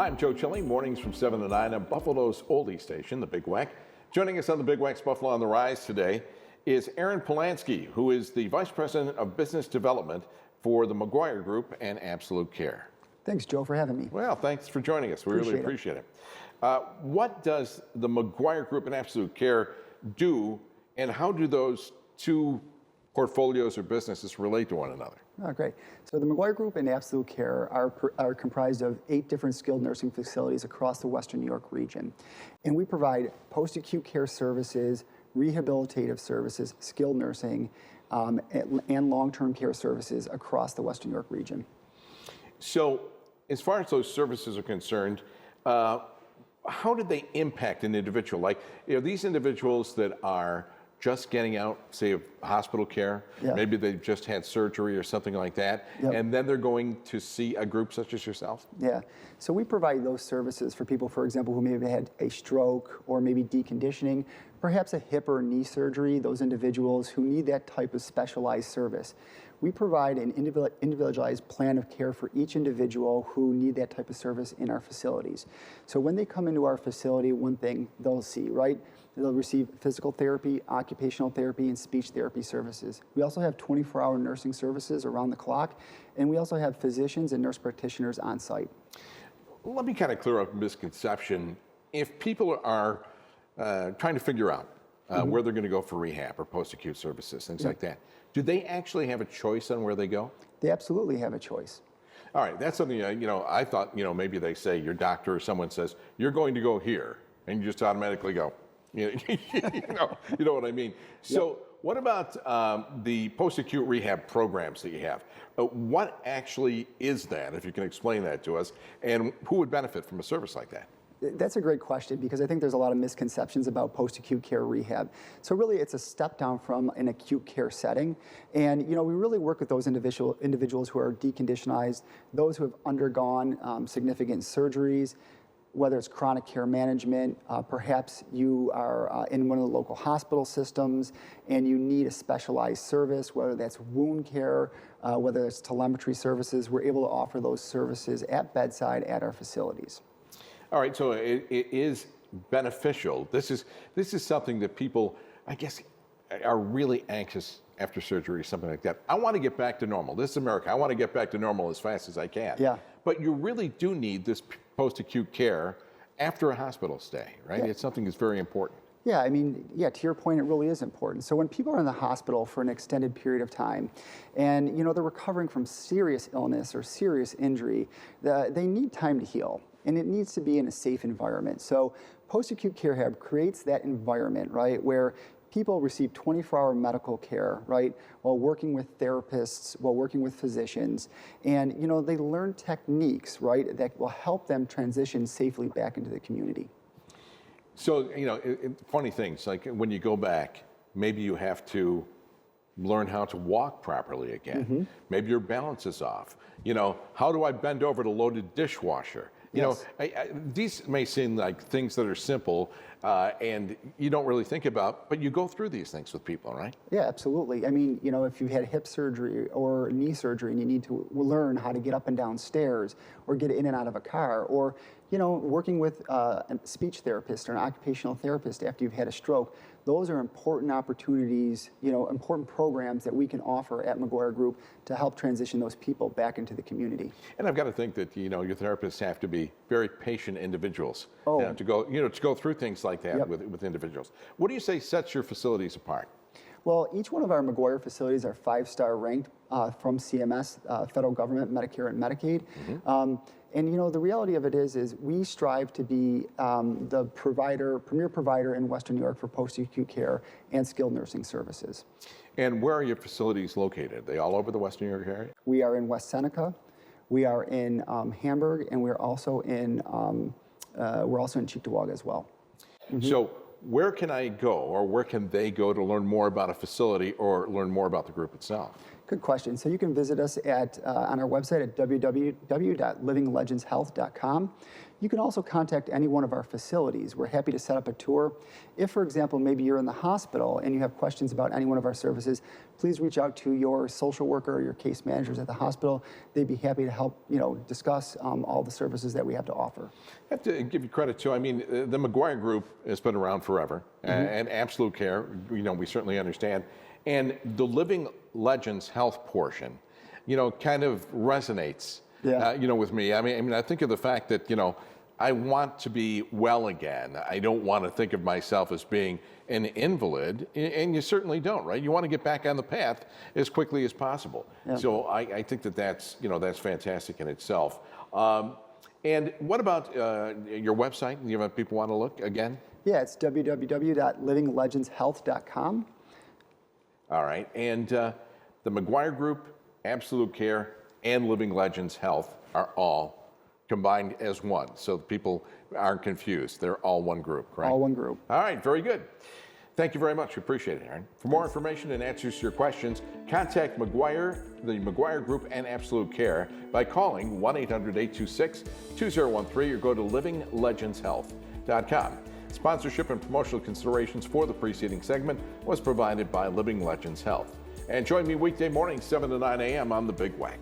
Hi, I'm Joe Chille, mornings from 7 to 9 on Buffalo's oldie station, the Big WECK. Joining us on the Big WECK's Buffalo on the Rise today is Aaron Polanski, who is the Vice President of Business Development for the McGuire Group and Absolut Care. Thanks, Joe, for having me. Well, thanks for joining us. We really appreciate it. What does the McGuire Group and Absolut Care do, and how do those two portfolios or businesses relate to one another? Oh, great. So the McGuire Group and Absolut Care are comprised of 8 different skilled nursing facilities across the Western New York region. And we provide post-acute care services, rehabilitative services, skilled nursing, and long-term care services across the Western New York region. So as far as those services are concerned, how did they impact an individual? Like, these individuals that are just getting out, say, of hospital care, maybe they've just had surgery or something like that, and then they're going to see a group such as yourself? Yeah, so we provide those services for people, for example, who may have had a stroke or maybe deconditioning, perhaps a hip or knee surgery, those individuals who need that type of specialized service. We provide an individualized plan of care for each individual who need that type of service in our facilities. So when they come into our facility, one thing they'll see, right? They'll receive physical therapy, occupational therapy, and speech therapy services. We also have 24-hour nursing services around the clock, and we also have physicians and nurse practitioners on site. Let me kind of clear up a misconception. If people are trying to figure out where they're going to go for rehab or post-acute services, things like that, do they actually have a choice on where they go? They absolutely have a choice. All right, that's something, I thought, maybe they say, your doctor or someone says, you're going to go here, and you just automatically go. You know what I mean? So what about the post-acute rehab programs that you have? What actually is that, if you can explain that to us, and who would benefit from a service like that? That's a great question, because I think there's a lot of misconceptions about post-acute care rehab. So really, it's a step down from an acute care setting. And we really work with those individuals who are deconditionized, those who have undergone significant surgeries, whether it's chronic care management, perhaps you are in one of the local hospital systems and you need a specialized service, whether that's wound care, whether it's telemetry services. We're able to offer those services at bedside at our facilities. All right, so it is beneficial. This is something that people, I guess, are really anxious after surgery or something like that. I want to get back to normal. This is America. I want to get back to normal as fast as I can. Yeah. But you really do need this post-acute care after a hospital stay, right? It's something that's very important. Yeah, I mean, to your point, it really is important. So when people are in the hospital for an extended period of time and, they're recovering from serious illness or serious injury, they need time to heal. And it needs to be in a safe environment. So post-acute care rehab creates that environment, right, where people receive 24-hour medical care, right, while working with therapists, while working with physicians. And, they learn techniques, right, that will help them transition safely back into the community. So, funny things, like when you go back, maybe you have to learn how to walk properly again. Maybe your balance is off. How do I bend over to load a dishwasher? These may seem like things that are simple and you don't really think about, but you go through these things with people, right? Yeah, absolutely. I mean, if you had hip surgery or knee surgery and you need to learn how to get up and down stairs or get in and out of a car, or, working with a speech therapist or an occupational therapist after you've had a stroke, those are important opportunities, important programs that we can offer at McGuire Group to help transition those people back into the community. And I've got to think that, your therapists have to be very patient individuals to go through things like that with individuals. What do you say sets your facilities apart? Well, each one of our McGuire facilities are 5-star ranked from CMS, federal government, Medicare and Medicaid. And the reality of it is we strive to be the premier provider in Western New York for post-acute care and skilled nursing services. And where are your facilities located? Are they all over the Western New York area? We are in West Seneca, we are in Hamburg, and we're also in Cheektowaga as well. So where can I go, or where can they go to learn more about a facility or learn more about the group itself? Good question. So you can visit us on our website at www.livinglegendshealth.com. You can also contact any one of our facilities. We're happy to set up a tour. If, for example, maybe you're in the hospital and you have questions about any one of our services, please reach out to your social worker or your case managers at the hospital. They'd be happy to help, discuss all the services that we have to offer. I have to give you credit too. I mean, the McGuire Group has been around forever, and Absolut Care, we certainly understand. And the Living Legends Health portion, kind of resonates, with me. I mean, I think of the fact that, I want to be well again. I don't want to think of myself as being an invalid, and you certainly don't, right? You want to get back on the path as quickly as possible. Yeah. So I think that's fantastic in itself. And what about your website? Do you have people want to look again? Yeah, it's www.livinglegendshealth.com. All right, and the McGuire Group, Absolut Care, and Living Legends Health are all combined as one, so people aren't confused. They're all one group, correct? All one group. All right, very good. Thank you very much. We appreciate it, Aaron. For more information and answers to your questions, contact McGuire, the McGuire Group, and Absolut Care by calling 1-800-826-2013 or go to livinglegendshealth.com. Sponsorship and promotional considerations for the preceding segment was provided by Living Legends Health. And join me weekday mornings, 7 to 9 a.m. on the Big WECK.